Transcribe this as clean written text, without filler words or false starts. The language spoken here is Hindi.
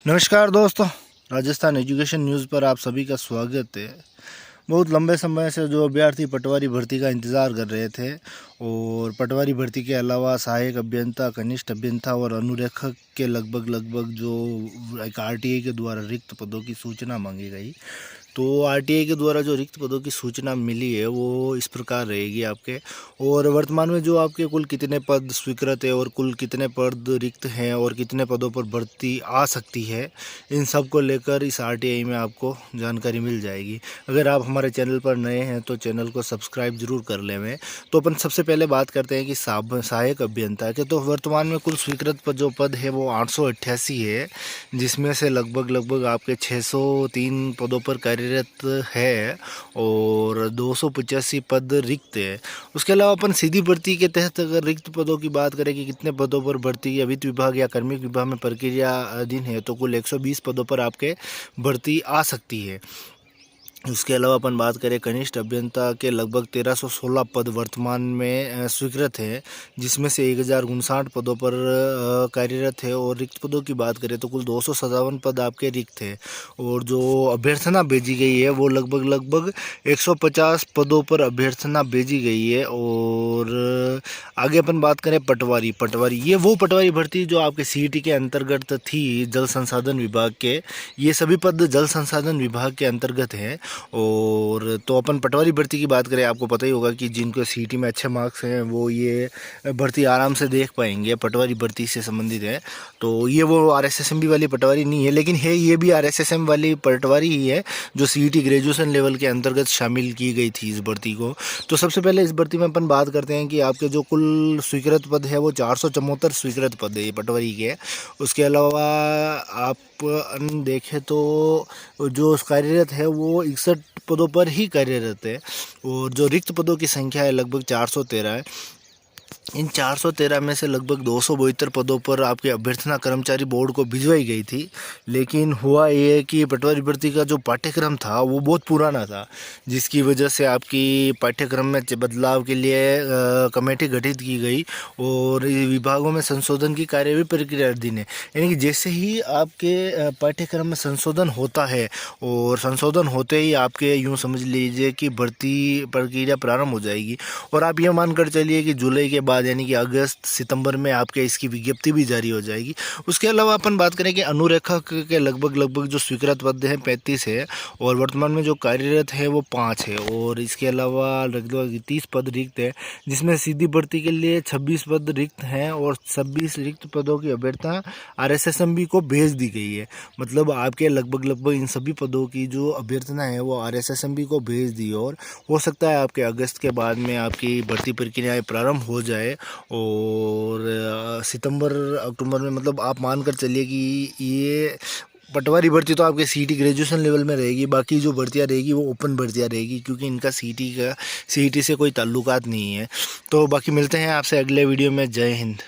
नमस्कार दोस्तों, राजस्थान एजुकेशन न्यूज़ पर आप सभी का स्वागत है। बहुत लंबे समय से जो अभ्यर्थी पटवारी भर्ती का इंतज़ार कर रहे थे और पटवारी भर्ती के अलावा सहायक अभियंता, कनिष्ठ अभियंता और अनुरेखक के लगभग जो एक आरटीआई के द्वारा रिक्त पदों की सूचना मांगी गई। तो आरटीआई के द्वारा जो रिक्त पदों की सूचना मिली है वो इस प्रकार रहेगी आपके। और वर्तमान में जो आपके कुल कितने पद स्वीकृत है और कुल कितने पद रिक्त हैं और कितने पदों पर भर्ती आ सकती है, इन सब को लेकर इस आरटीआई में आपको जानकारी मिल जाएगी। अगर आप हमारे चैनल पर नए हैं तो चैनल को सब्सक्राइब जरूर कर लें। तो अपन सबसे पहले बात करते हैं कि सहायक अभियंता के। तो वर्तमान में कुल स्वीकृत पद जो पद है वो 888 है, जिसमें से लगभग आपके 603 पदों पर कार्यरत है और 285 पद रिक्त है। उसके अलावा अपन सीधी भर्ती के तहत अगर रिक्त पदों की बात करें कि कितने पदों पर भर्ती या वित्त विभाग या कार्मिक विभाग में प्रक्रिया अधीन है, तो कुल 120 पदों पर आपके भर्ती आ सकती है। उसके अलावा अपन बात करें कनिष्ठ अभियंता के, लगभग 1316 पद वर्तमान में स्वीकृत है, जिसमें से 1059 पदों पर कार्यरत है। और रिक्त पदों की बात करें तो कुल 257 पद आपके रिक्त है और जो अभ्यर्थना भेजी गई है वो लगभग 150 पदों पर अभ्यर्थना भेजी गई है। और आगे अपन बात करें पटवारी ये वो पटवारी भर्ती जो आपके सीईटी के अंतर्गत थी, जल संसाधन विभाग के। ये सभी पद जल संसाधन विभाग के अंतर्गत हैं। और तो अपन पटवारी भर्ती की बात करें, आपको पता ही होगा कि जिनको सीईटी में अच्छे मार्क्स हैं वो ये भर्ती आराम से देख पाएंगे, पटवारी भर्ती से संबंधित है। तो ये वो आरएसएसएमबी वाली पटवारी नहीं है, लेकिन है ये भी आरएसएसएम वाली पटवारी ही है जो सीईटी ग्रेजुएशन लेवल के अंतर्गत शामिल की गई थी इस भर्ती को। तो सबसे पहले इस भर्ती में अपन बात करते हैं कि आपके जो कुल स्वीकृत पद है वो 474 स्वीकृत पद है ये पटवारी के। उसके अलावा आप देखें तो जो कार्यरत है वो 61 पदों पर ही कार्यरत है और जो रिक्त पदों की संख्या है लगभग 413 है। इन 413 में से लगभग 272 पदों पर आपके अभ्यर्थना कर्मचारी बोर्ड को भिजवाई गई थी। लेकिन हुआ ये कि पटवारी भर्ती का जो पाठ्यक्रम था वो बहुत पुराना था, जिसकी वजह से आपकी पाठ्यक्रम में बदलाव के लिए कमेटी गठित की गई और विभागों में संशोधन की कार्यवाही प्रक्रियाधीन है। यानी कि जैसे ही आपके पाठ्यक्रम में संशोधन होता है और संशोधन होते ही आपके यूँ समझ लीजिए कि भर्ती प्रक्रिया प्रारंभ हो जाएगी। और आप ये मानकर चलिए कि जुलाई के बाद यानी कि अगस्त सितंबर में आपके इसकी विज्ञप्ति भी जारी हो जाएगी। उसके अलावा अपन बात करें कि अनुरेखक के लगभग जो स्वीकृत पद हैं 35 है और वर्तमान में जो कार्यरत है वो 5 है। और इसके अलावा लगभग 30 पद रिक्त है, जिसमें सीधी भर्ती के लिए 26 पद रिक्त हैं और 26 रिक्त पदों की अभ्यर्थना आरएसएसएमबी को भेज दी गई है। मतलब आपके लगभग इन सभी पदों की जो अभ्यर्थना है वो आरएसएसएमबी को भेज दी और हो सकता है आपके अगस्त के बाद में आपकी भर्ती प्रक्रियाएं प्रारंभ हो जाए और सितंबर अक्टूबर में, मतलब आप मानकर चलिए कि ये पटवारी भर्ती तो आपके सीईटी ग्रेजुएशन लेवल में रहेगी, बाकी जो भर्तियां रहेगी वो ओपन भर्तियां रहेगी क्योंकि इनका सीईटी से कोई ताल्लुकात नहीं है। तो बाकी मिलते हैं आपसे अगले वीडियो में। जय हिंद।